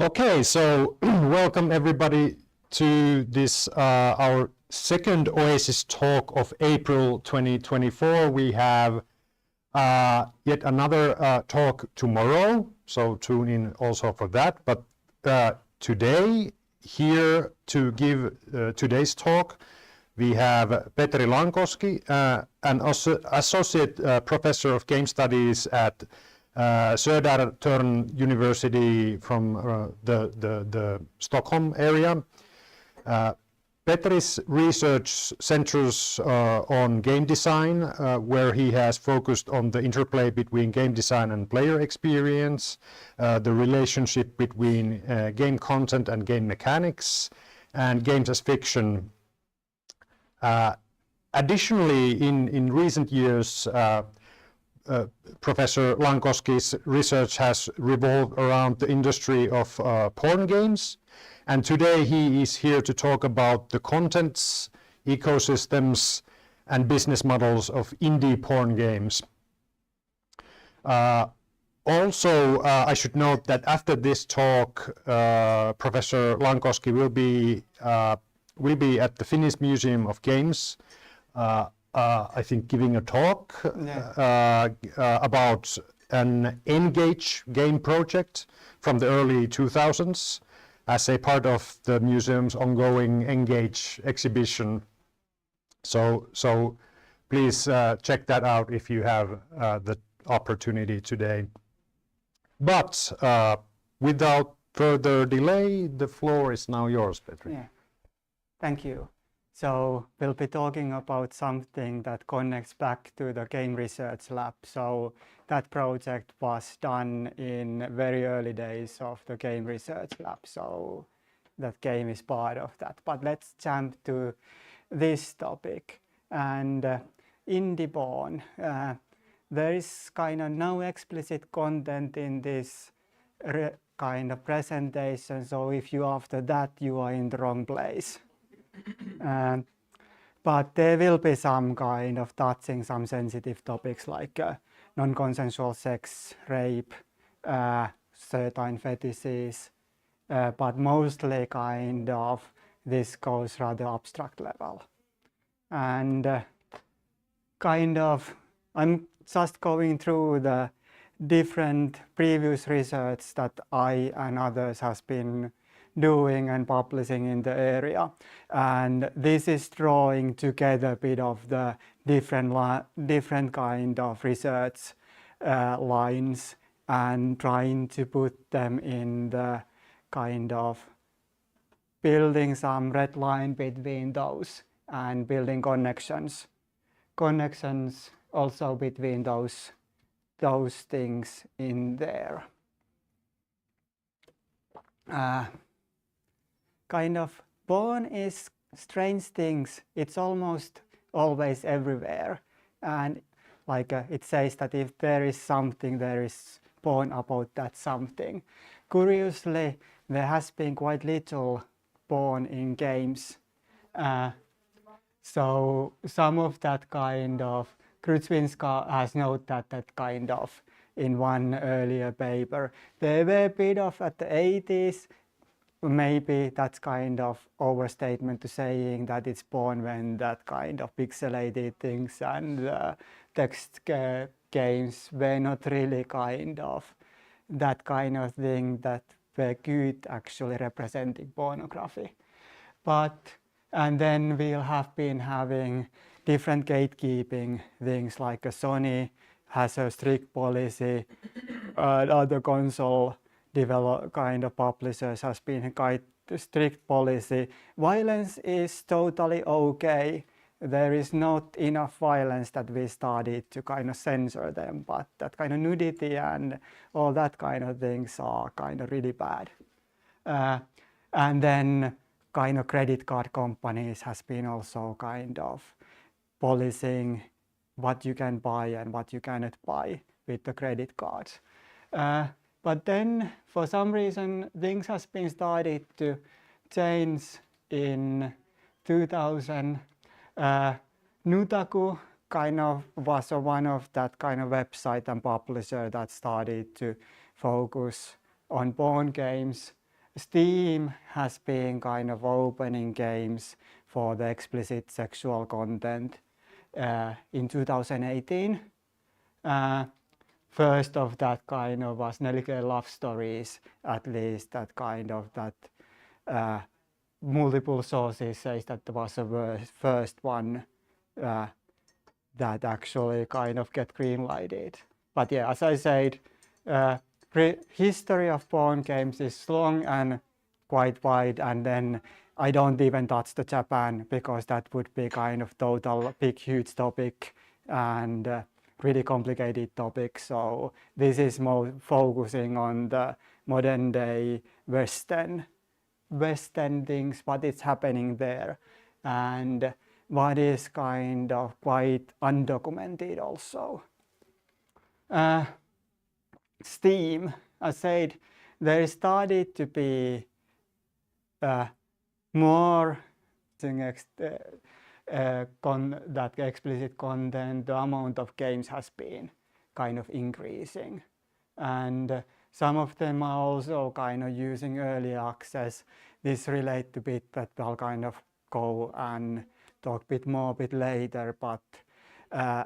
Okay, so welcome everybody to this our second OASIS talk of April 2024. We have yet another talk tomorrow, so tune in also for that. But today, here to give today's talk, we have Petri Lankoski, an associate professor of game studies at Södertörn University from the Stockholm area. Petri's research centers on game design, where he has focused on the interplay between game design and player experience, the relationship between game content and game mechanics, and games as fiction. Additionally, in recent years, Professor Lankoski's research has revolved around the industry of porn games, and today he is here to talk about the contents, ecosystems, and business models of indie porn games. Also, I should note that after this talk, Professor Lankoski will be at the Finnish Museum of Games, I think giving a talk about an Engage game project from the early 2000s as a part of the museum's ongoing Engage exhibition. So please check that out if you have the opportunity today. But without further delay, the floor is now yours, Petri. Yeah. Thank you. So we'll be talking about something that connects back to the game research lab. So that project was done in very early days of the game research lab. So that game is part of that. But let's jump to this topic. And indie porn. There is kind of no explicit content in this kind of presentation. So if you after that, you are in the wrong place. But there will be some kind of touching some sensitive topics like non-consensual sex, rape, certain fetishes, but mostly kind of this goes rather abstract level. And kind of I'm just going through the different previous research that I and others has been doing and publishing in the area, and this is drawing together a bit of the different kind of research lines and trying to put them in the kind of building some red line between those and building connections also between those things in there. Kind of porn is strange things. It's almost always everywhere, and like it says that if there is something, there is porn about that something. Curiously, there has been quite little porn in games. So some of that kind of Kruczynska has noted that kind of in one earlier paper. There were a bit of at the 80s. Maybe that's kind of overstatement to saying that it's porn when that kind of pixelated things and text games were not really kind of that kind of thing that were good actually representing pornography. And then we'll have been having different gatekeeping things like a Sony has a strict policy, other console kind of publishers has been quite strict policy. Violence is totally okay. There is not enough violence that we started to kind of censor them, but that kind of nudity and all that kind of things are kind of really bad. And then kind of credit card companies has been also kind of policing what you can buy and what you cannot buy with the credit cards. But then, for some reason, things has been started to change in 2000. Nutaku kind of was one of that kind of website and publisher that started to focus on porn games. Steam has been kind of opening games for the explicit sexual content in 2018. First of that kind of was Nelly Love Stories, at least that kind of that multiple sources says that was the first one that actually kind of get green lighted. But yeah, as I said, history of porn games is long and quite wide, and then I don't even touch the Japan because that would be kind of total big huge topic and really complicated topic. So this is more focusing on the modern day Western things, what is happening there, and what is kind of quite undocumented also. Steam, I said, there started to be more that explicit content, the amount of games has been kind of increasing. And some of them are also kind of using early access. This relates to bit that I'll kind of go and talk a bit later, but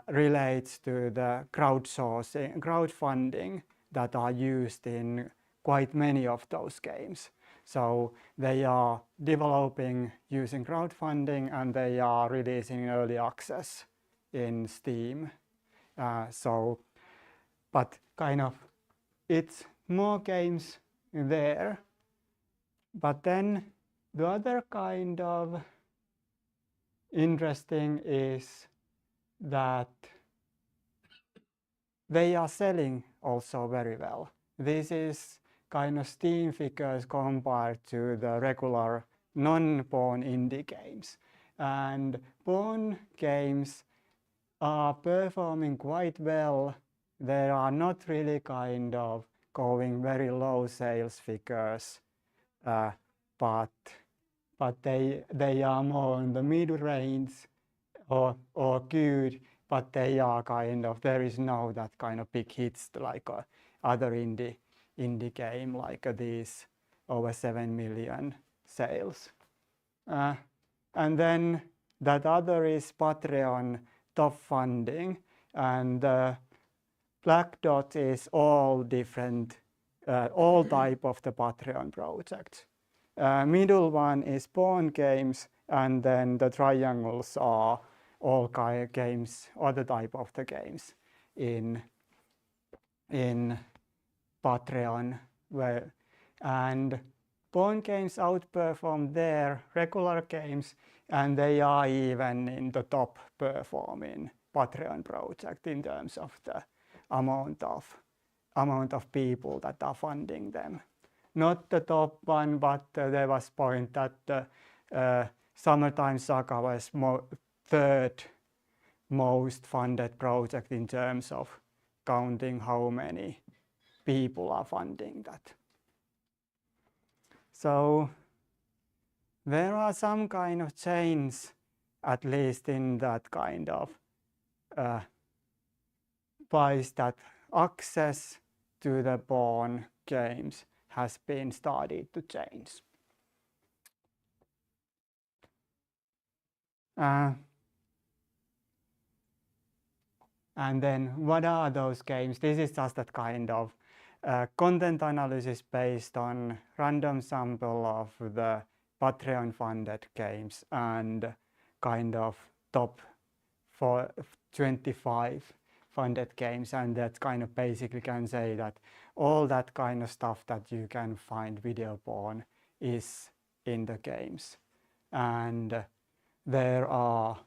relates to the crowdfunding that are used in quite many of those games. So they are developing using crowdfunding and they are releasing early access in Steam. But kind of it's more games there. But then the other kind of interesting is that they are selling also very well. This is kind of Steam figures compared to the regular non-porn indie games. And porn games are performing quite well. They are not really kind of going very low sales figures, but they are more in the mid-range or good, but they are kind of, there is no that kind of big hits like other indie game like these over 7 million sales. And then that other is Patreon top funding, and Black Dot is all different, all type of the Patreon projects. Middle one is porn games, and then the triangles are all kind of games, other type of the games in Patreon, and porn games outperform their regular games, and they are even in the top performing Patreon project in terms of the amount of people that are funding them. Not the top one, but there was point that Summertime Saga was third most funded project in terms of counting how many people are funding that. So there are some kind of change, at least in that kind of ways that access to the porn games has been started to change. And then what are those games? This is just that kind of content analysis based on random sample of the Patreon funded games and kind of top 25 funded games, and that kind of basically can say that all that kind of stuff that you can find video porn is in the games. And there are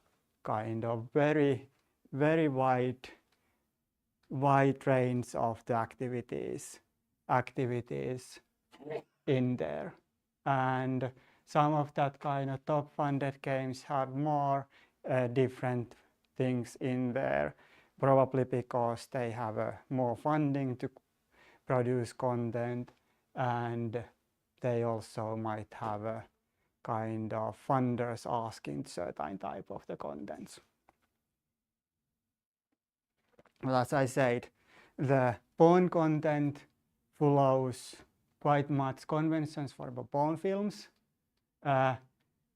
kind of very wide range of the activities in there. And some of that kind of top funded games have more different things in there, probably because they have more funding to produce content, and they also might have a kind of funders asking certain type of the contents. Well, as I said, the porn content follows quite much conventions for the porn films.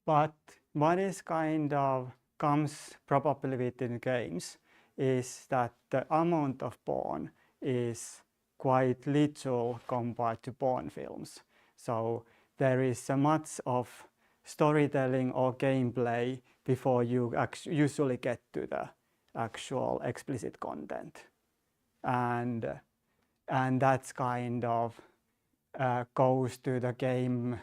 But what is kind of comes probably within games is that the amount of porn is quite little compared to porn films. So there is so much of storytelling or gameplay before you usually get to the actual explicit content. And that's kind of goes to the game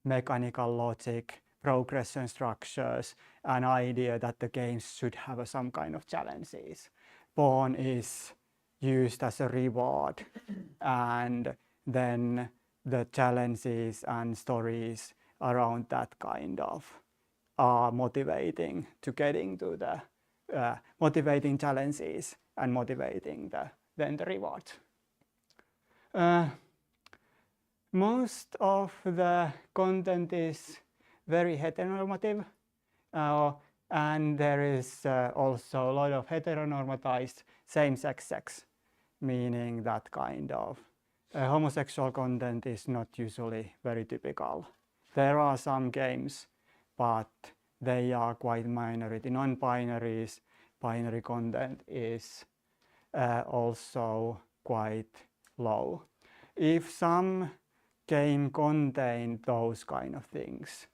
mechanical logic, progression structures, an idea that the games should have some kind of challenges. Porn is used as a reward, and then the challenges and stories around that kind of are motivating to getting to the motivating challenges and motivating then the reward. Most of the content is very heteronormative, and there is also a lot of heteronormatized same-sex sex, meaning that kind of homosexual content is not usually very typical. There are some games, but they are quite minority. Non-binaries, binary content is also quite low. If some game contain those kind of things,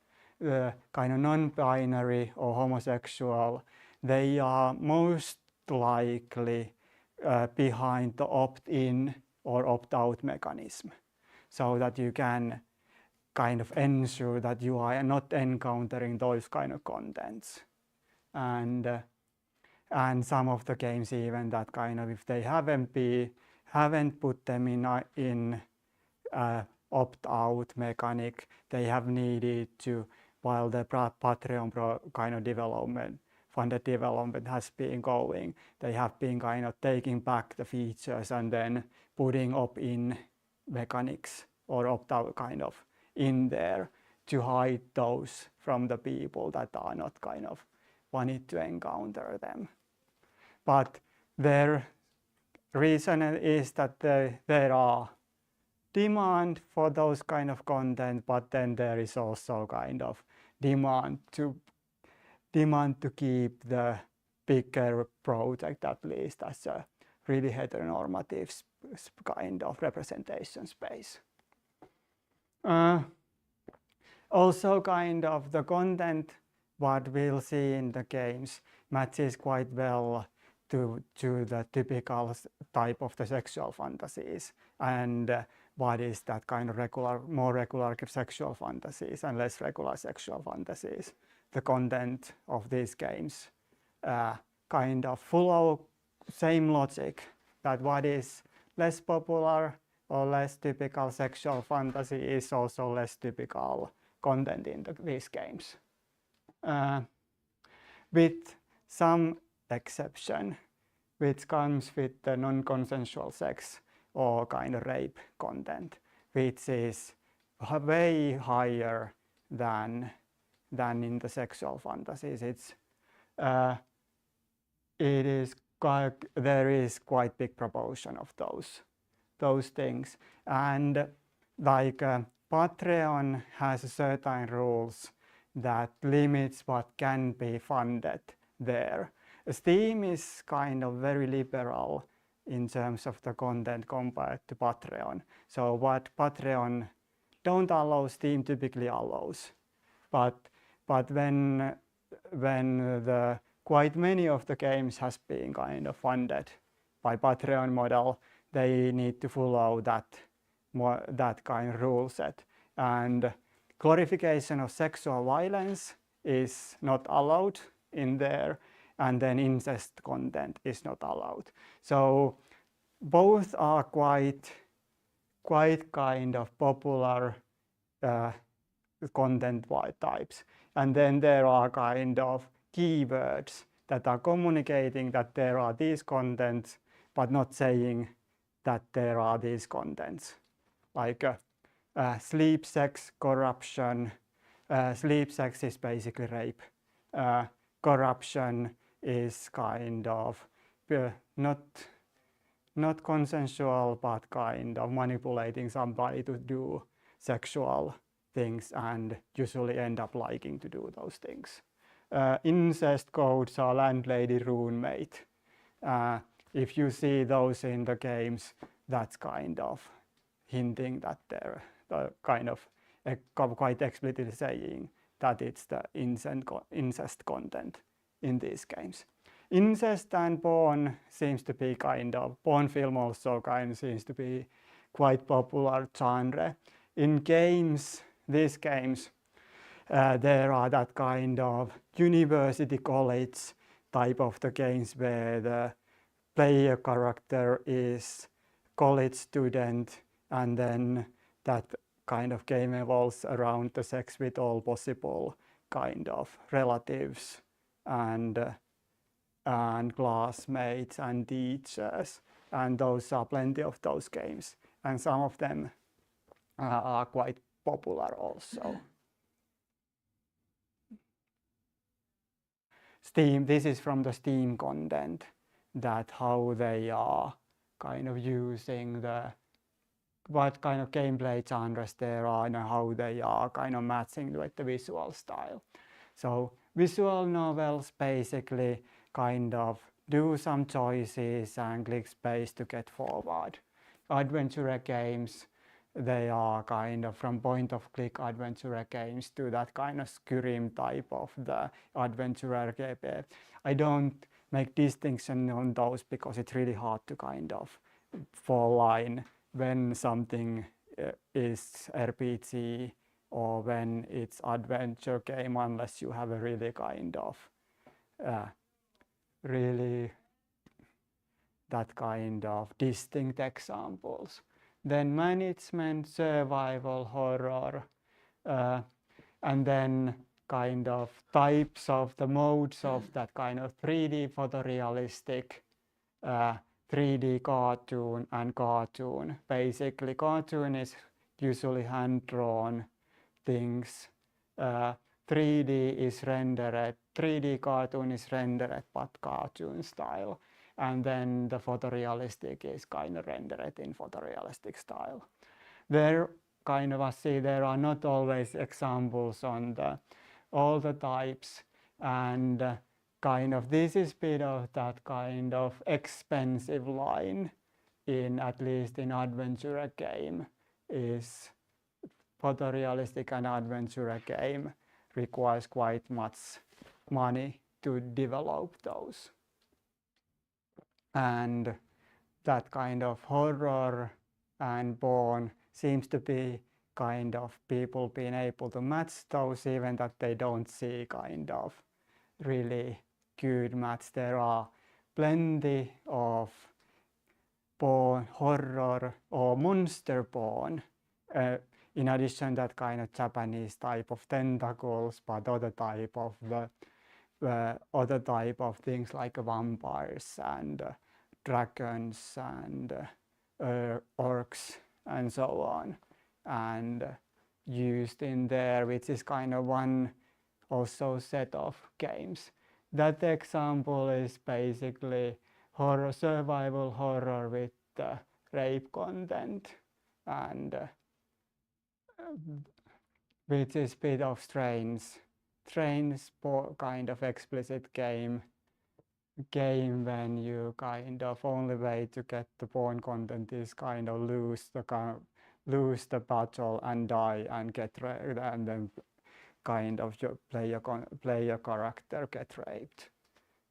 kind of non-binary or homosexual, they are most likely behind the opt-in or opt-out mechanism, so that you can kind of ensure that you are not encountering those kind of contents. And some of the games even that kind of, if they haven't put them in opt-out mechanic, they have needed to, while the Patreon kind of development, funded development has been going, they have been kind of taking back the features and then putting opt-in mechanics or opt-out kind of in there to hide those from the people that are not kind of wanting to encounter them. But their reason is that there are demand for those kind of content, but then there is also kind of demand to keep the bigger project at least as a really heteronormative kind of representation space. Also kind of the content what we'll see in the games matches quite well to the typical type of the sexual fantasies, and what is that kind of more regular sexual fantasies and less regular sexual fantasies. The content of these games kind of follow same logic, that what is less popular or less typical sexual fantasy is also less typical content in these games. With some exception, which comes with the non-consensual sex or kind of rape content, which is way higher than in the sexual fantasies. There is quite big proportion of those things, and like Patreon has certain rules that limits what can be funded there. Steam is kind of very liberal in terms of the content compared to Patreon. So what Patreon don't allow, Steam typically allows. But when the quite many of the games has been kind of funded by Patreon model, they need to follow that kind of rule set. And glorification of sexual violence is not allowed in there, and then incest content is not allowed. So both are quite kind of popular content types. And then there are kind of keywords that are communicating that there are these contents, but not saying that there are these contents. Like sleep sex, corruption. Sleep sex is basically rape. Corruption is kind of not consensual, but kind of manipulating somebody to do sexual things and usually end up liking to do those things. Incest codes are landlady, roommate. If you see those in the games, that's kind of hinting that they're kind of quite explicitly saying that it's the incest content in these games. Incest and porn seems to be kind of, porn film also kind of seems to be quite popular genre. In games, these games, there are that kind of university college type of the games where the player character is college student, and then that kind of game evolves around the sex with all possible kind of relatives and classmates and teachers, and those are plenty of those games, and some of them are quite popular also. Steam, this is from the Steam content, that how they are kind of using what kind of gameplay genres there are and how they are kind of matching with the visual style. So visual novels basically kind of do some choices and click space to get forward. Adventure games, they are kind of from point of click adventure games to that kind of Skyrim type of the adventure game. I don't make distinction on those because it's really hard to kind of fall line when something is RPG or when it's adventure game, unless you have a really kind of really that kind of distinct examples. Then management, survival, horror, and then kind of types of the modes of that kind of 3D photorealistic, 3D cartoon and cartoon. Basically cartoon is usually hand-drawn things. 3D is rendered, 3D cartoon is rendered but cartoon style. And then the photorealistic is kind of rendered in photorealistic style. There kind of I see there are not always examples on all the types, and kind of this is bit of that kind of expensive line in at least in adventure game is photorealistic, and adventure game requires quite much money to develop those. And that kind of horror and porn seems to be kind of people being able to match those, even that they don't see kind of really good match. There are plenty of porn, horror or monster porn. In addition, that kind of Japanese type of tentacles, but other type of other type of things like vampires and dragons and orcs and so on, and used in there, which is kind of one also set of games. That example is basically horror, survival horror with rape content, and which is a bit of strange kind of explicit game when you kind of only way to get the porn content is kind of lose the battle and die and get raped, and then kind of your player character get raped,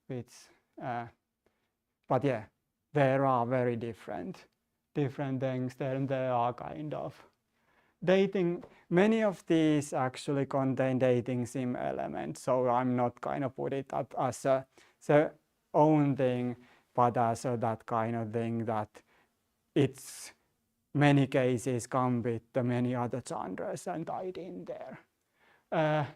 which but yeah, there are very different things there, and there are kind of dating. Many of these actually contain dating sim elements, so I'm not kind of put it up as a own thing, but as that kind of thing that it's many cases come with the many other genres and tied in there.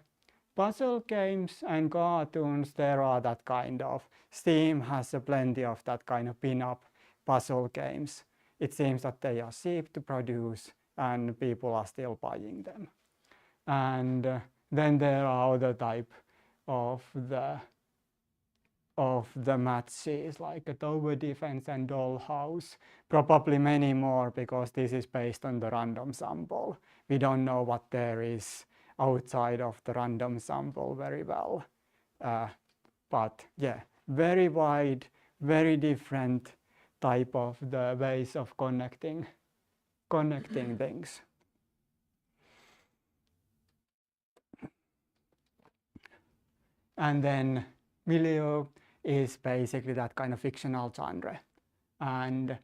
Puzzle games and cartoons, there are that kind of, Steam has plenty of that kind of pin-up puzzle games. It seems that they are cheap to produce and people are still buying them. And then there are other type of the the matches, like a tower defense and dollhouse, probably many more, because this is based on the random sample. We don't know what there is outside of the random sample very well. But yeah, very wide, very different type of the ways of connecting things. And then milieu is basically that kind of fictional genre. And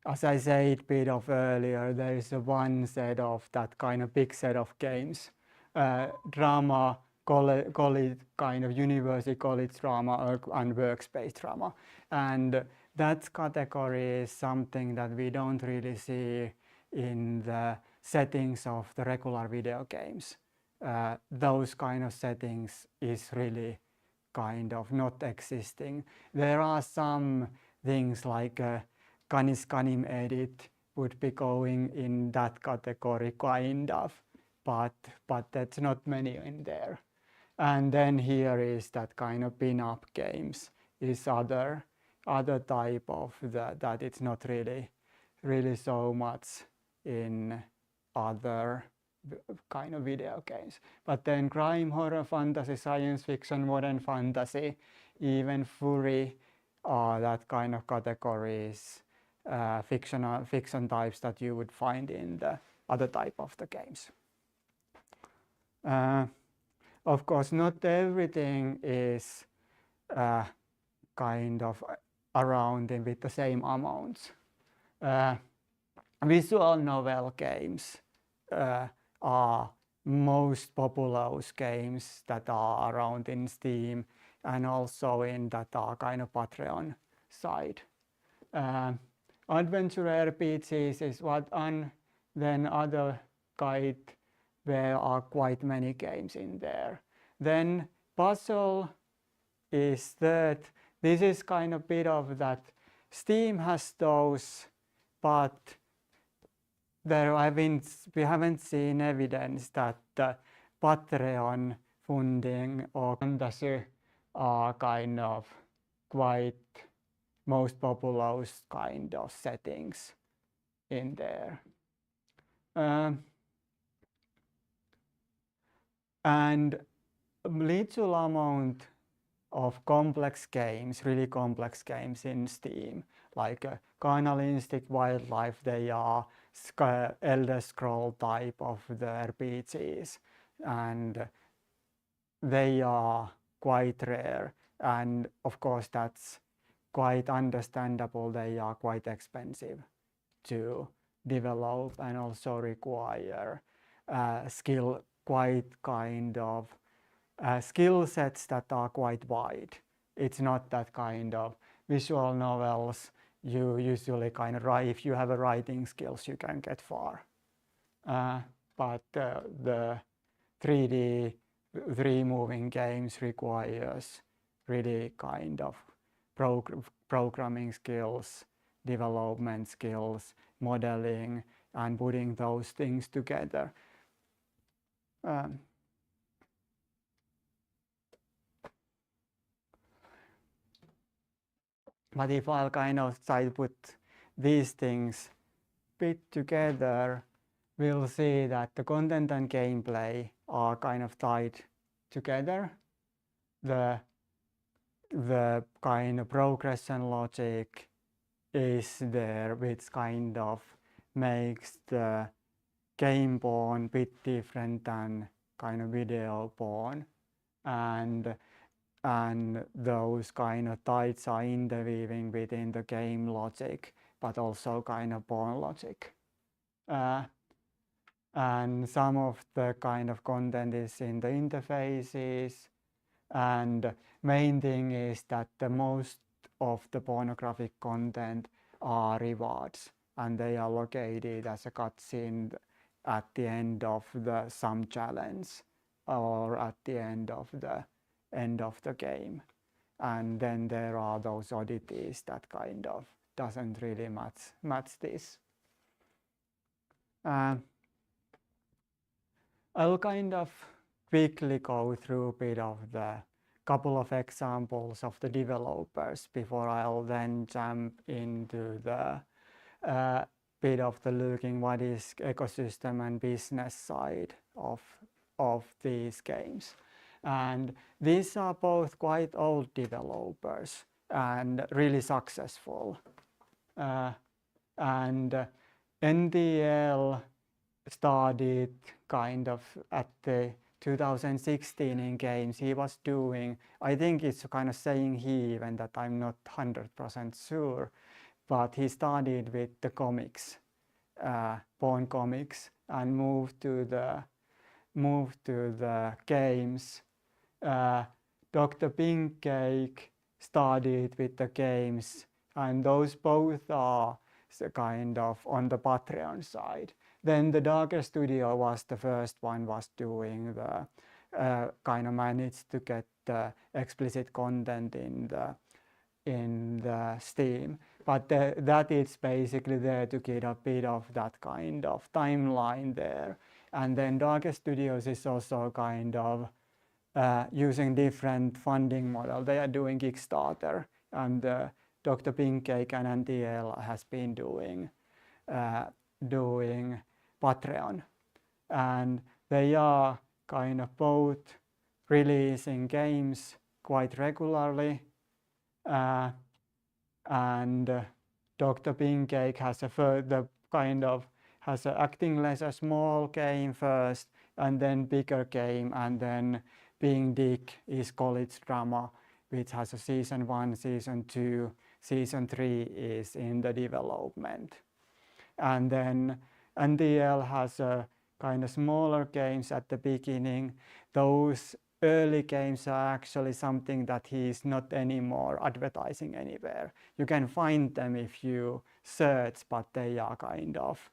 as I said a bit of earlier, there is one set of that kind of big set of games, drama, college kind of university college drama, and workspace drama. And that category is something that we don't really see in the settings of the regular video games. Those kind of settings is really kind of not existing. There are some things like Canis Canim edit would be going in that category, kind of, but that's not many in there. And then here is that kind of pin-up games is other type of that it's not really so much in other kind of video games. But then crime, horror, fantasy, science fiction, modern fantasy, even furry are that kind of categories, fiction types that you would find in the other type of the games. Of course, not everything is kind of around with the same amounts. Visual novel games are most popular games that are around in Steam and also in that are kind of Patreon side. Adventure RPGs is what, and then other kind, there are quite many games in there. Then puzzle is that this is kind of bit of that. Steam has those, but we haven't seen evidence that Patreon funding or fantasy are kind of quite most popular kind of settings in there. And little amount of complex games, really complex games in Steam, like Carnal Instinct, Wildlife, they are Elder Scroll type of the RPGs, and they are quite rare, and of course that's quite understandable. They are quite expensive to develop and also require skill sets that are quite wide. It's not that kind of visual novels. You usually kind of write, if you have a writing skills, you can get far. But the 3D moving games requires really kind of programming skills, development skills, modeling, and putting those things together. But if I'll kind of try to put these things bit together, we'll see that the content and gameplay are kind of tied together. The kind of progression logic is there, which kind of makes the game porn bit different than kind of video porn, and those kind of ties are interweaving within the game logic, but also kind of porn logic. And some of the kind of content is in the interfaces, and main thing is that the most of the pornographic content are rewards, and they are located as a cutscene at the end of some challenge or at the end of the game. And then there are those oddities that kind of doesn't really match this. I'll kind of quickly go through a bit of the couple of examples of the developers before I'll then jump into the bit of the looking what is ecosystem and business side of these games. And these are both quite old developers and really successful. And NDL started kind of at the 2016 in games. He was doing, I think it's kind of saying he, even that I'm not 100% sure, but he started with the comics, porn comics, and moved to the games. Dr. Pinkcake started with the games, and those both are kind of on the Patreon side. Then the Darker Studio was the first one, was doing the kind of managed to get the explicit content in the Steam. But that is basically there to get a bit of that kind of timeline there. And then Darker Studios is also kind of using different funding model. They are doing Kickstarter, and Dr. Pinkcake and NTL has been doing Patreon. And they are kind of both releasing games quite regularly. And Dr. Pinkcake has acting less a small game first, and then bigger game, and then Being Dick is college drama, which has a season 1, season 2, season 3 is in the development. And then NDL has a kind of smaller games at the beginning. Those early games are actually something that he's not anymore advertising anywhere. You can find them if you search, but they are kind of,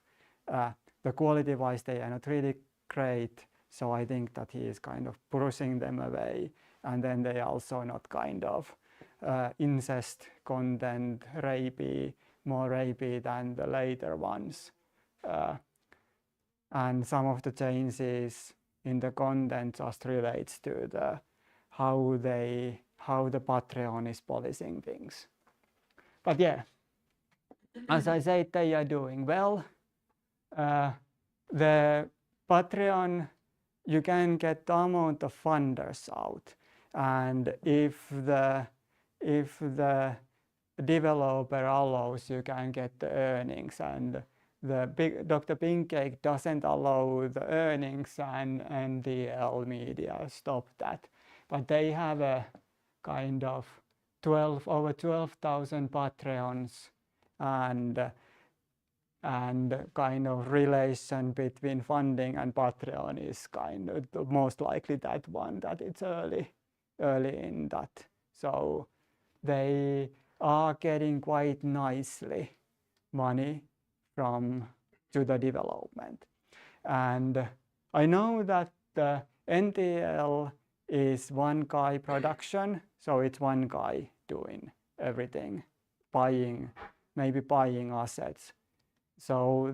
the quality-wise they are not really great. So I think that he is kind of pushing them away. And then they are also not kind of incest content, rapey, more rapey than the later ones. And some of the changes in the content just relates to the how the Patreon is policing things. But yeah, as I said, they are doing well. The Patreon, you can get the amount of funders out, and if the developer allows, you can get the earnings, and Dr. Pinkcake doesn't allow the earnings, and NDL Media stopped that. But they have a kind of over 12,000 Patreons, and kind of relation between funding and Patreon is kind of the most likely that one, that it's early in that. So they are getting quite nicely money to the development. And I know that the NTL is one guy production, so it's one guy doing everything, maybe buying assets. So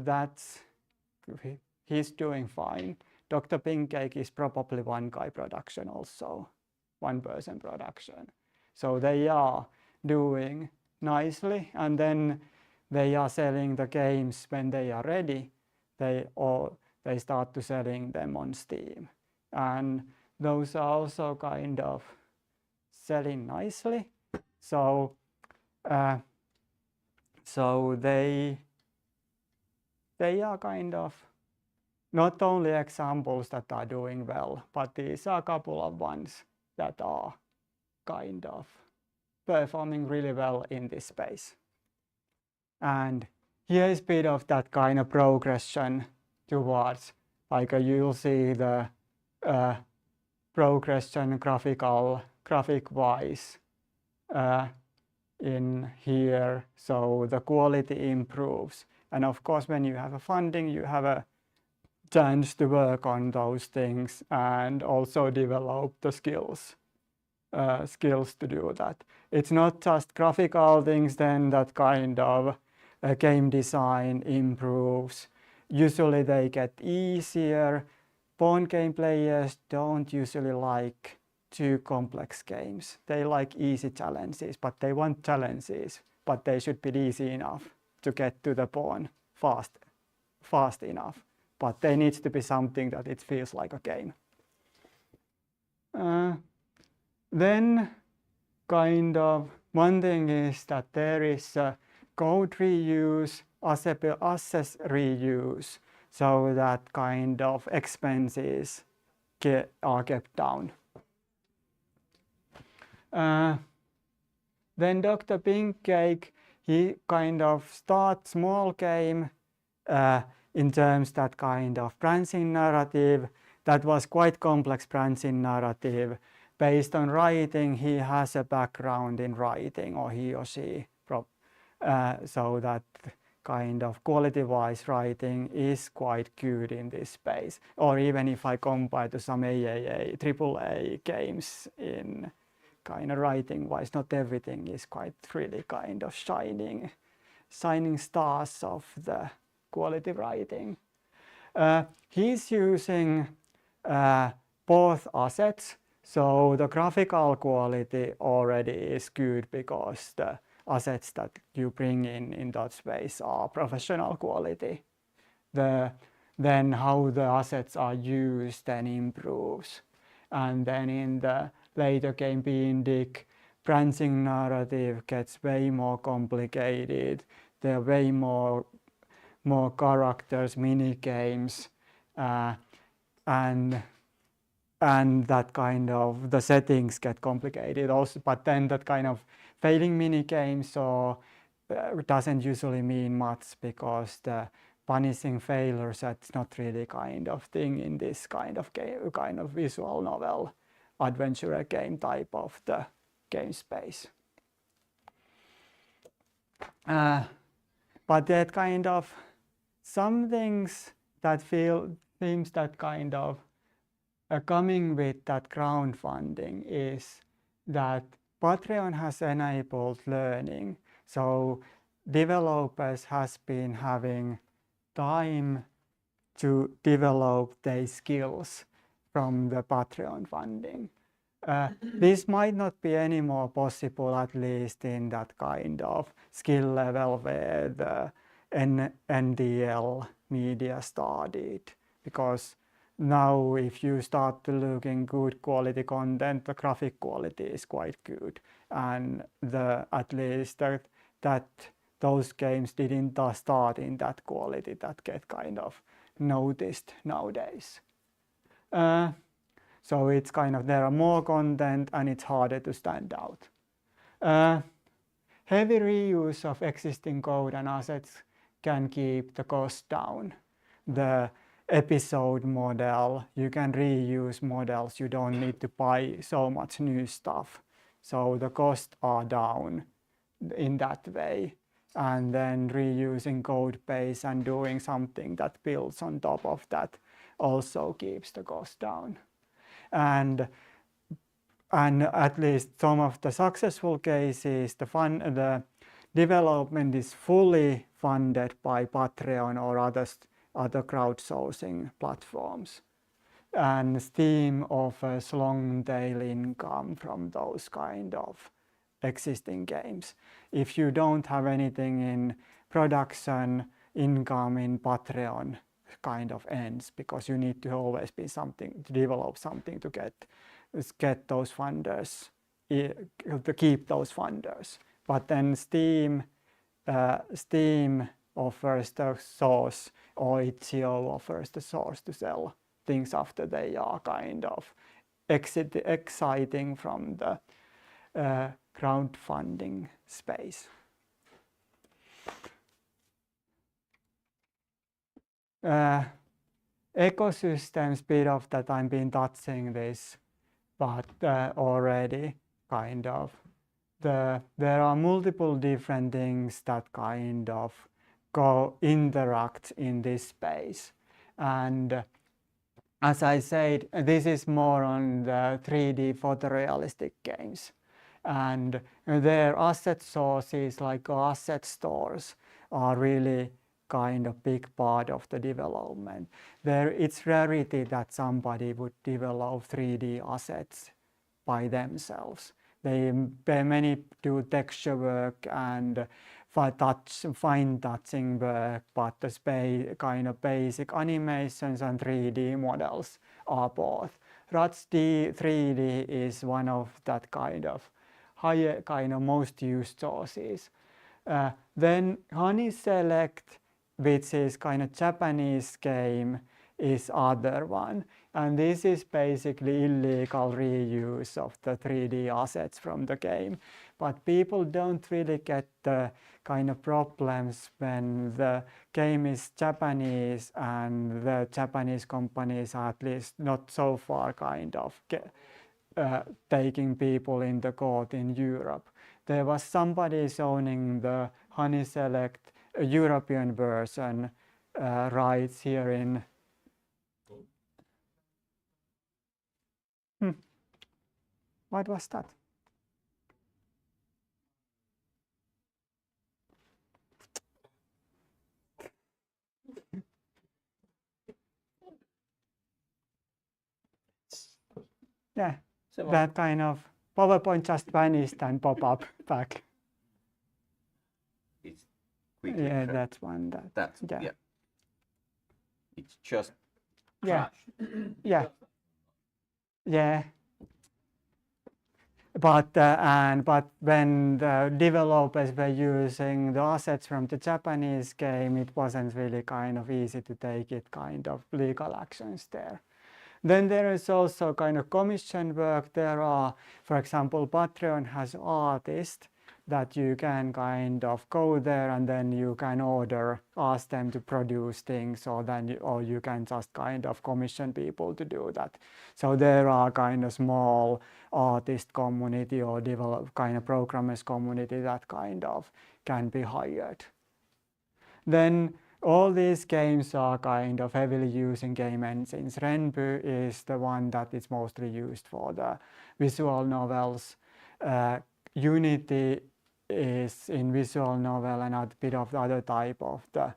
he's doing fine. Dr. Pinkcake is probably one guy production also, one person production. So they are doing nicely, and then they are selling the games when they are ready. They start to selling them on Steam, and those are also kind of selling nicely. So they are kind of not only examples that are doing well, but these are a couple of ones that are kind of performing really well in this space. And here is a bit of that kind of progression towards, like you'll see the progression graphic-wise in here. So the quality improves. And of course, when you have a funding, you have a chance to work on those things and also develop the skills to do that. It's not just graphical things then that kind of game design improves. Usually they get easier. Porn game players don't usually like too complex games. They like easy challenges, but they want challenges, but they should be easy enough to get to the pawn fast enough. But they need to be something that it feels like a game. Then kind of one thing is that there is code reuse, assets reuse, so that kind of expenses are kept down. Then Dr. Pinkcake, he kind of starts small game in terms that kind of branching narrative. That was quite complex branching narrative. Based on writing, he has a background in writing, or he or she. So that kind of quality-wise writing is quite good in this space. Or even if I compare to some AAA games in kind of writing-wise, not everything is quite really kind of shining stars of the quality writing. He's using both assets, so the graphical quality already is good because the assets that you bring in that space are professional quality. Then how the assets are used then improves. And then in the later game Beandig, branching narrative gets way more complicated. There are way more characters, mini games, and that kind of the settings get complicated also. But then that kind of failing mini games doesn't usually mean much, because the punishing failures, that's not really kind of thing in this kind of game, kind of visual novel adventure game type of the game space. But that kind of some things that seems that kind of coming with that crowdfunding is that Patreon has enabled learning. So developers has been having time to develop their skills from the Patreon funding. This might not be any more possible, at least in that kind of skill level where the NDL media started, because now if you start to look in good quality content, the graphic quality is quite good, and at least that those games didn't start in that quality that get kind of noticed nowadays. So it's kind of, there are more content and it's harder to stand out. Heavy reuse of existing code and assets can keep the cost down. The episode model, you can reuse models, you don't need to buy so much new stuff. So the costs are down in that way. And then reusing code base and doing something that builds on top of that also keeps the cost down. And at least some of the successful cases, the development is fully funded by Patreon or other crowdsourcing platforms. And Steam offers long tail income from those kind of existing games. If you don't have anything in production, income in Patreon kind of ends, because you need to always be something to develop something to get those funders, to keep those funders. But then Steam offers the source, or itch.io offers the source to sell things after they are kind of exciting from the crowdfunding space. Ecosystems, bit of that I've been touching this, but already kind of there are multiple different things that kind of interact in this space. And as I said, this is more on the 3D photorealistic games. And their asset sources, like asset stores, are really kind of big part of the development. It's rarity that somebody would develop 3D assets by themselves. Many do texture work and fine touching work, but the kind of basic animations and 3D models are both. Rats 3D is one of that kind of higher kind of most used sources. Then Honey Select, which is kind of Japanese game, is other one. And this is basically illegal reuse of the 3D assets from the game. But people don't really get the kind of problems when the game is Japanese and the Japanese companies are at least not so far kind of taking people in the court in Europe. There was somebody zoning the Honey Select European version rights here in What was that? Yeah, that kind of PowerPoint just vanished and pop up back. It's quickly. Yeah, that's one. That's yeah. It's just yeah, crashed. yeah. But when the developers were using the assets from the Japanese game, it wasn't really kind of easy to take it kind of legal actions there. Then there is also kind of commission work. There are, for example, Patreon has artists that you can kind of go there and then you can ask them to produce things, or you can just kind of commission people to do that. So there are kind of small artist community or kind of programmers community that kind of can be hired. Then all these games are kind of heavily using game engines. Renbu is the one that is mostly used for the visual novels. Unity is in visual novel and a bit of the other type of the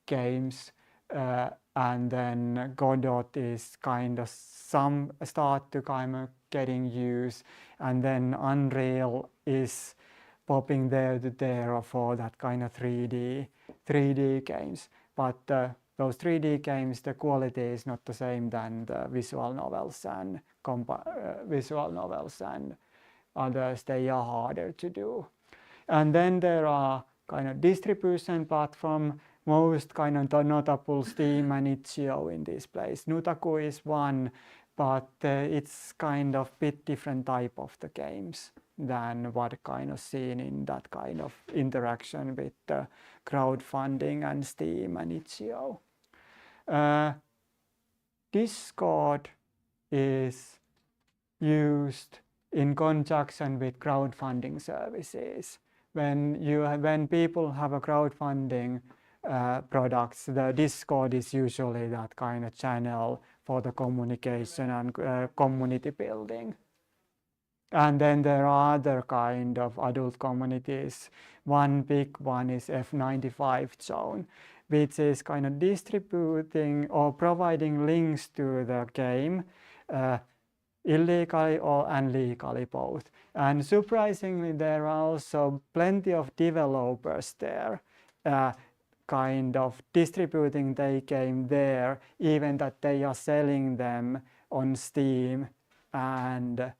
games. And then Godot is kind of some start to kind of getting used. And then Unreal is popping there to there for that kind of 3D games. But those 3D games, the quality is not the same than the visual novels and others. They are harder to do. And then there are kind of distribution platform, most kind of notable Steam and itch.io in this place. Nutaku is one, but it's kind of bit different type of the games than what kind of seen in that kind of interaction with the crowdfunding and Steam and itch.io. Discord is used in conjunction with crowdfunding services. When people have a crowdfunding products, the Discord is usually that kind of channel for the communication and community building. And then there are other kind of adult communities. One big one is F95 Zone, which is kind of distributing or providing links to the game illegally and legally both. And surprisingly, there are also plenty of developers there kind of distributing their game there, even that they are selling them on Steam and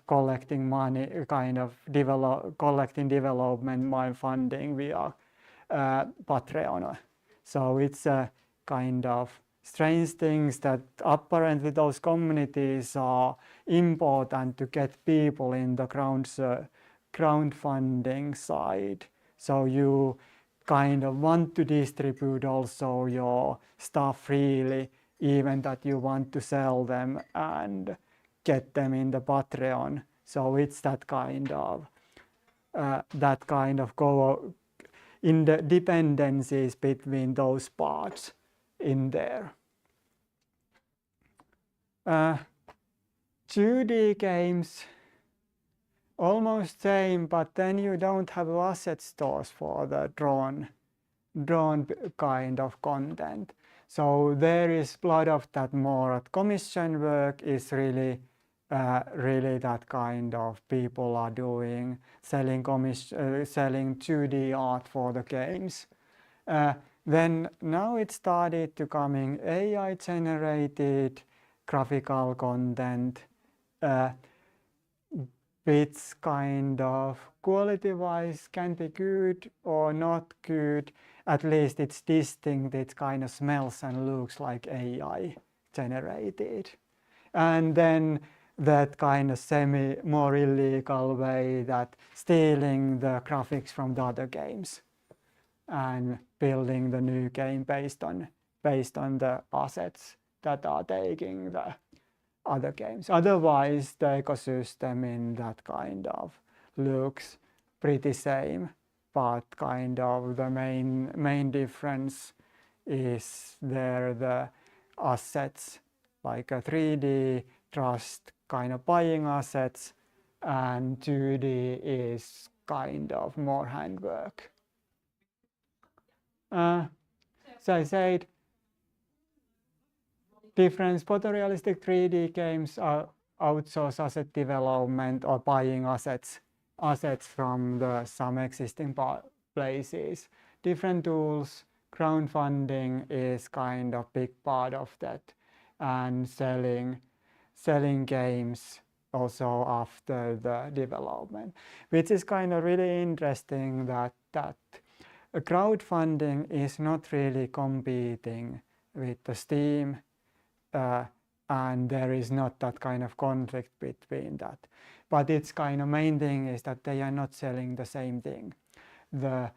collecting money, kind of collecting development funding via Patreon. So it's a kind of strange things that apparently those communities are important to get people in the crowdfunding side. So you kind of want to distribute also your stuff freely, even that you want to sell them and get them in the Patreon. So it's that kind of go in the dependencies between those parts in there. 2D games, almost same, but then you don't have asset stores for the drawn kind of content. So there is a lot of that more. Commission work is really really that kind of people are doing, selling 2D art for the games. Then now it started to coming AI generated graphical content, which kind of quality wise can be good or not good. At least it's distinct, it kind of smells and looks like AI generated. And then that kind of more illegal way that stealing the graphics from the other games and building the new game based on the assets that are taking the other games. Otherwise, the ecosystem in that kind of looks pretty same, but kind of the main difference is there the assets, like a 3D trust kind of buying assets, and 2D is kind of more handwork. So I said, different photorealistic 3D games are outsource asset development or buying assets from some existing places. Different tools, crowdfunding is kind of big part of that, and selling games also after the development, which is kind of really interesting that crowdfunding is not really competing with the Steam, and there is not that kind of conflict between that. But its kind of main thing is that they are not selling the same thing. The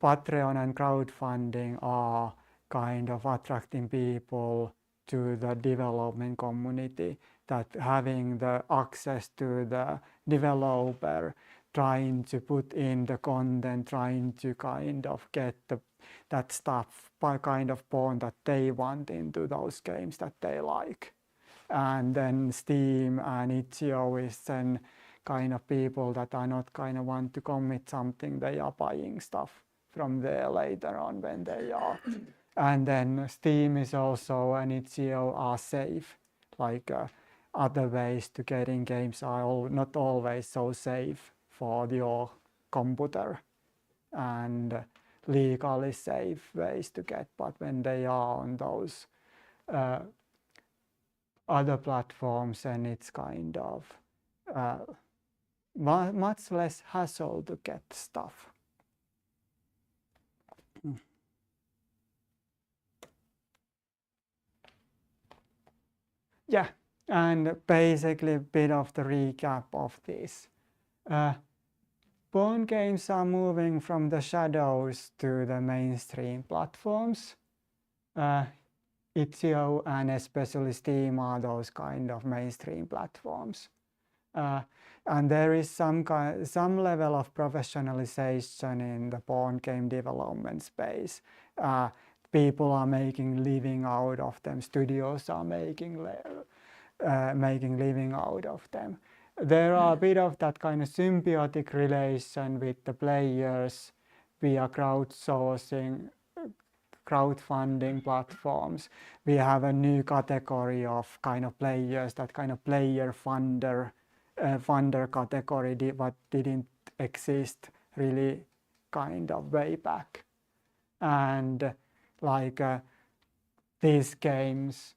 Patreon and crowdfunding are kind of attracting people to the development community, that having the access to the developer, trying to put in the content, trying to kind of get that stuff by kind of born that they want into those games that they like. And then Steam and itch.io is then kind of people that are not kind of want to commit something, they are buying stuff from there later on when they are. And then Steam is also and itch.io are safe, like other ways to getting games are not always so safe for your computer and legally safe ways to get, but when they are on those other platforms, and it's kind of much less hassle to get stuff. Yeah, and basically a bit of the recap of this. Porn games are moving from the shadows to the mainstream platforms. itch.io and especially Steam are those kind of mainstream platforms. And there is some level of professionalization in the porn game development space. People are making living out of them. Studios are making living out of them. There are a bit of that kind of symbiotic relation with the players via crowdsourcing, crowdfunding platforms. We have a new category of kind of players, that kind of player funder category what didn't exist really kind of way back. And like these games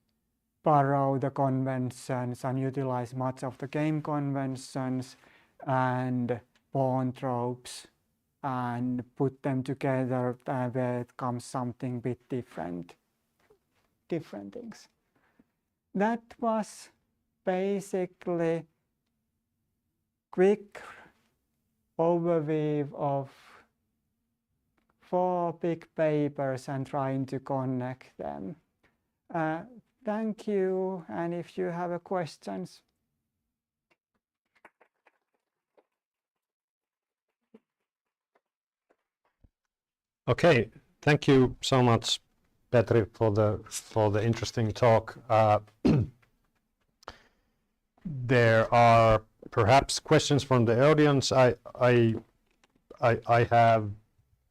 borrow the conventions and utilize much of the game conventions and porn tropes and put them together where it comes something bit different things. That was basically quick overview of 4 big papers and trying to connect them. Thank you, and if you have questions. Okay, thank you so much, Petri, for the interesting talk. There are perhaps questions from the audience. I have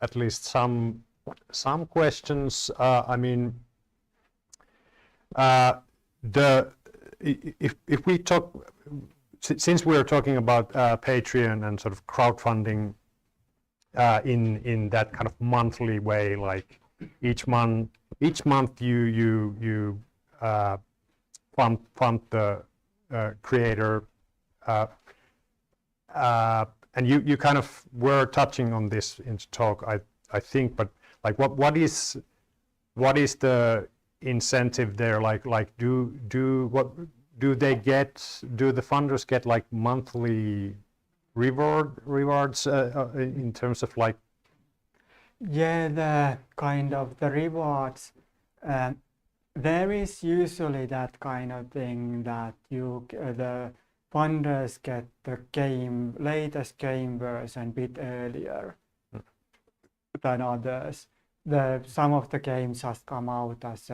at least some questions. I mean, if we talk, since we're talking about Patreon and sort of crowdfunding in that kind of monthly way, like each month you fund the creator, and you kind of were touching on this in the talk, I think, but like what is the incentive there? Like do the funders get like monthly rewards in terms of like? Yeah, the kind of the rewards. There is usually that kind of thing that the funders get the latest game version a bit earlier than others. Some of the games just come out as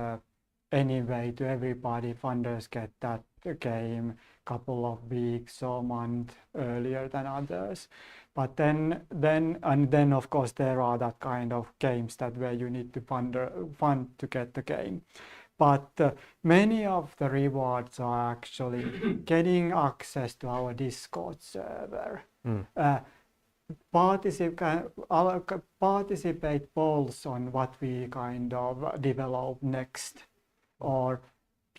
anyway to everybody. Funders get that game couple of weeks or month earlier than others. But then of course there are that kind of games where you need to fund to get the game. But many of the rewards are actually getting access to our Discord server. Participate polls on what we kind of develop next, or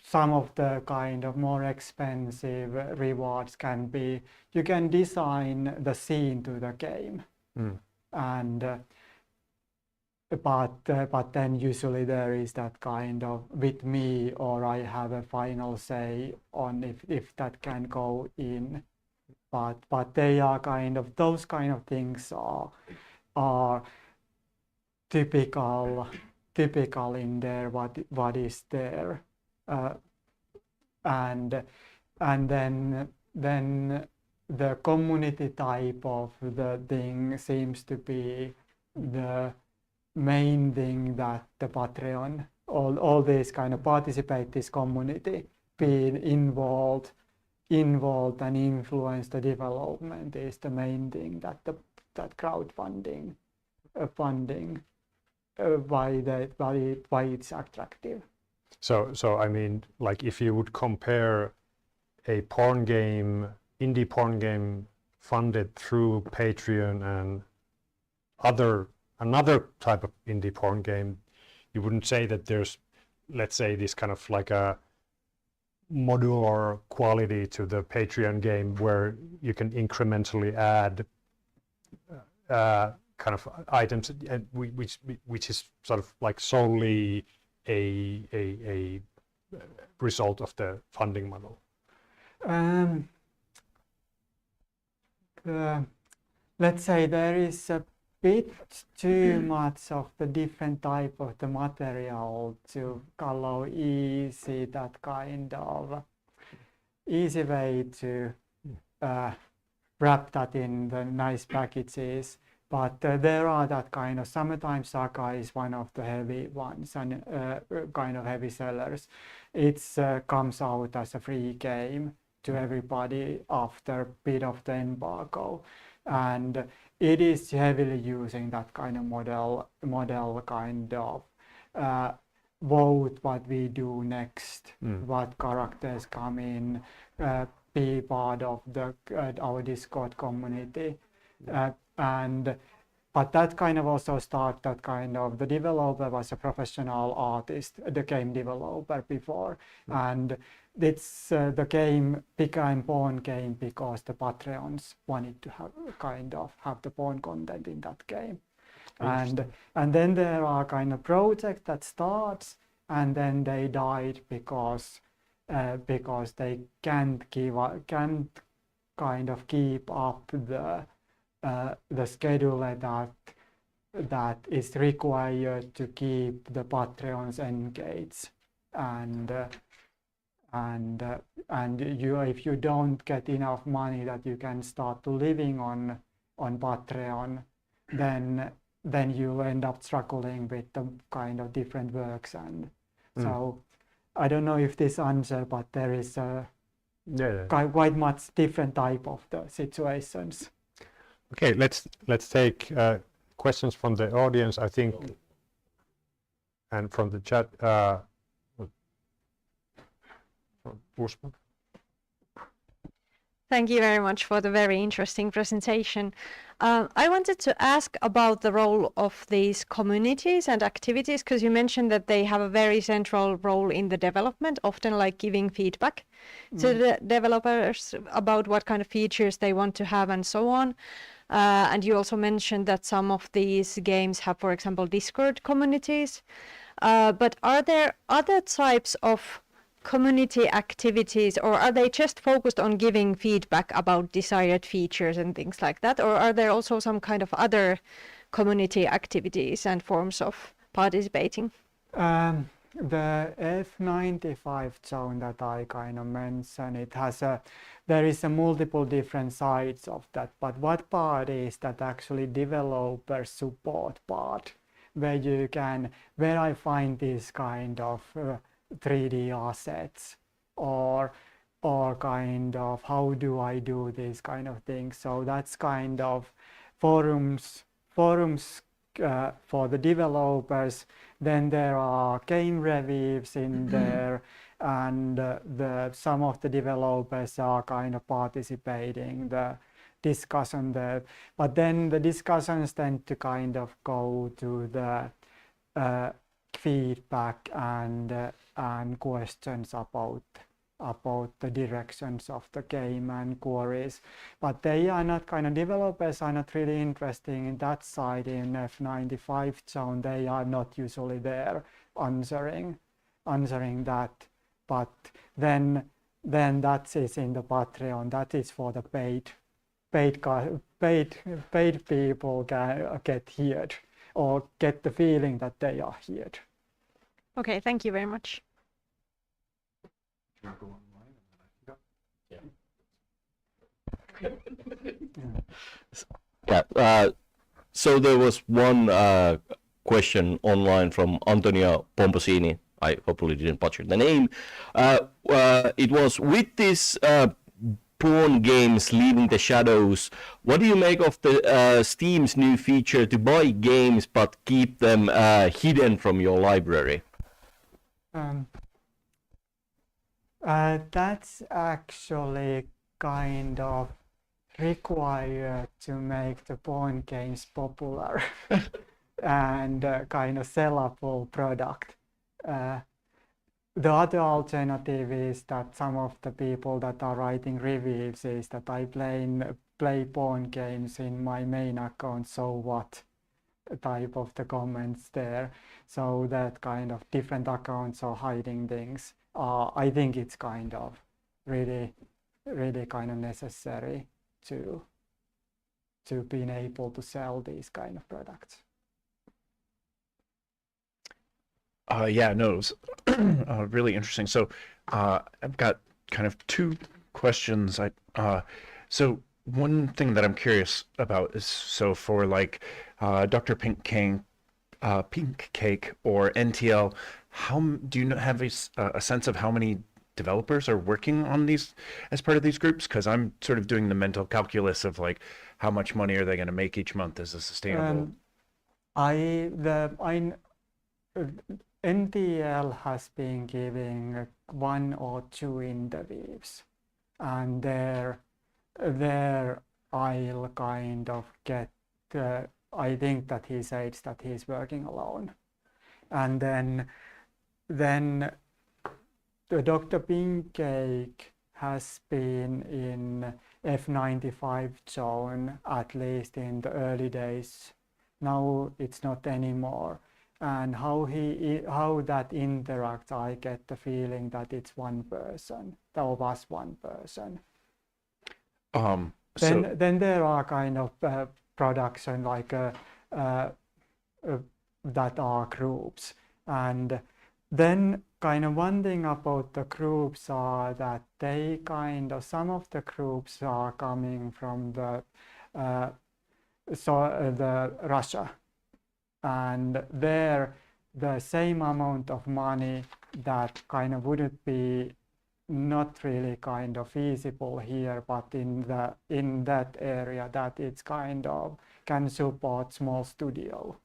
some of the kind of more expensive rewards can be you can design the scene to the game, and but then usually there is that kind of with me, or I have a final say on if that can go in. But they are kind of those kind of things are typical in there what is there, and then the community type of the thing seems to be the main thing that the Patreon, all this kind of participate this community, being involved and influence the development is the main thing that crowdfunding funding why it's attractive. So I mean, like if you would compare a indie porn game funded through Patreon and another type of indie porn game, you wouldn't say that there's, let's say, this kind of like a modular quality to the Patreon game where you can incrementally add kind of items, which is sort of like solely a result of the funding model. Let's say there is a bit too much of the different type of the material to allow easy way to wrap that in the nice packages. But there are that kind of Summertime Saga is one of the heavy ones and kind of heavy sellers. It comes out as a free game to everybody after a bit of the embargo, and it is heavily using that kind of model kind of vote what we do next, what characters come in, be part of our Discord community, but that kind of also start that kind of the developer was a professional artist, the game developer before, and it's the game became porn game because the Patreons wanted to have the porn content in that game. And then there are kind of projects that starts and then they died because they can't kind of keep up the schedule that is required to keep the Patreons engaged, and if you don't get enough money that you can start to living on Patreon, then you end up struggling with the kind of different works, and so I don't know if this answer, but there is quite much different type of the situations. Okay, let's take questions from the audience, I think, and from the chat. From Usman. Thank you very much for the very interesting presentation. I wanted to ask about the role of these communities and activities, because you mentioned that they have a very central role in the development, often like giving feedback to the developers about what kind of features they want to have and so on. And you also mentioned that some of these games have, for example, Discord communities. But are there other types of community activities, or are they just focused on giving feedback about desired features and things like that? Or are there also some kind of other community activities and forms of participating? The F95 zone that I kind of mentioned, it has there is a multiple different sides of that, but what part is that actually developer support part, where I find this kind of 3D assets, or kind of how do I do these kind of things. So that's kind of forums for the developers. Then there are game reviews in there, and some of the developers are kind of participating the discussion there. But then the discussions tend to kind of go to the feedback and questions about the directions of the game and queries, but they are not kind of, developers are not really interested in that side in F95 zone. They are not usually there answering that, but then that is in the Patreon, that is for the paid people get heard or get the feeling that they are heard. Okay, thank you very much. Yeah. So there was one question online from Antonia Pomposini. I hopefully didn't butcher the name. It was, with this pawn games leaving the shadows, what do you make of the Steam's new feature to buy games but keep them hidden from your library? That's actually kind of required to make the pawn games popular and kind of sellable product. The other alternative is that some of the people that are writing reviews is that I play pawn games in my main account, so what type of the comments there. So that kind of different accounts are hiding things. I think it's kind of really kind of necessary to being able to sell these kind of products. Yeah, no, it was really interesting. So I've got kind of two questions. So one thing that I'm curious about is, so for like Dr. Pink Cake or NTL, how do you have a sense of how many developers are working on these as part of these groups? Because I'm sort of doing the mental calculus of like how much money are they going to make each month as a sustainable. NTL has been giving 1 or 2 interviews, and there I'll kind of get. I think that he says that he's working alone, and then the Dr. Pink Cake has been in F95 zone, at least in the early days. Now it's not anymore. And how that interacts, I get the feeling that it's one person. That was one person. Then there are kind of production like that are groups, and then kind of one thing about the groups are that they kind of, some of the groups are coming from the Russia. And there the same amount of money that kind of wouldn't be not really kind of feasible here, but in that area that it's kind of can support small studio.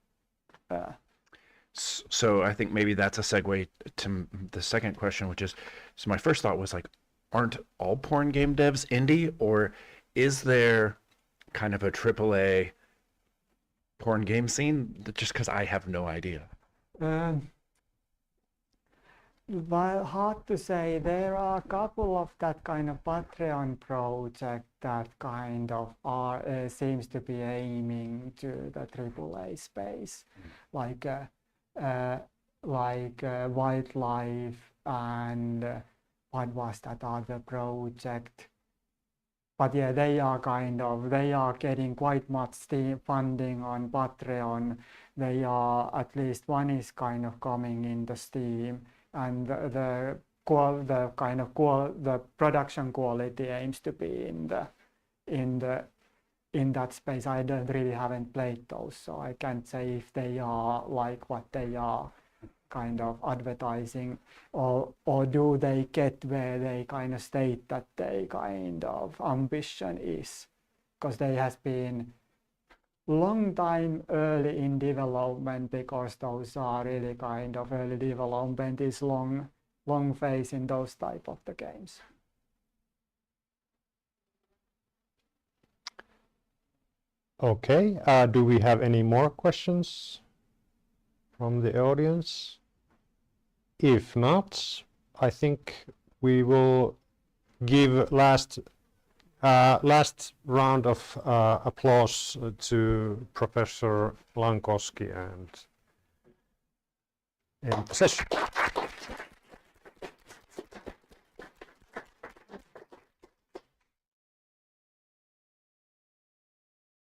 So I think maybe that's a segue to the second question, which is, so my first thought was like, aren't all porn game devs indie, or is there kind of a AAA porn game scene? Just because I have no idea. Well, hard to say. There are a couple of that kind of Patreon project that kind of are seems to be aiming to the AAA space, like Wildlife and what was that other project? But yeah, they are getting quite much funding on Patreon. They are, at least one is kind of coming into Steam, and the production quality aims to be in that space. I haven't played those, so I can't say if they are like what they are kind of advertising, or do they get where they kind of state that they kind of ambition is, because they has been long time early in development, because those are really kind of early development is long phase in those type of the games. Okay, do we have any more questions from the audience? If not, I think we will give last round of applause to Professor Lankoski and end the session.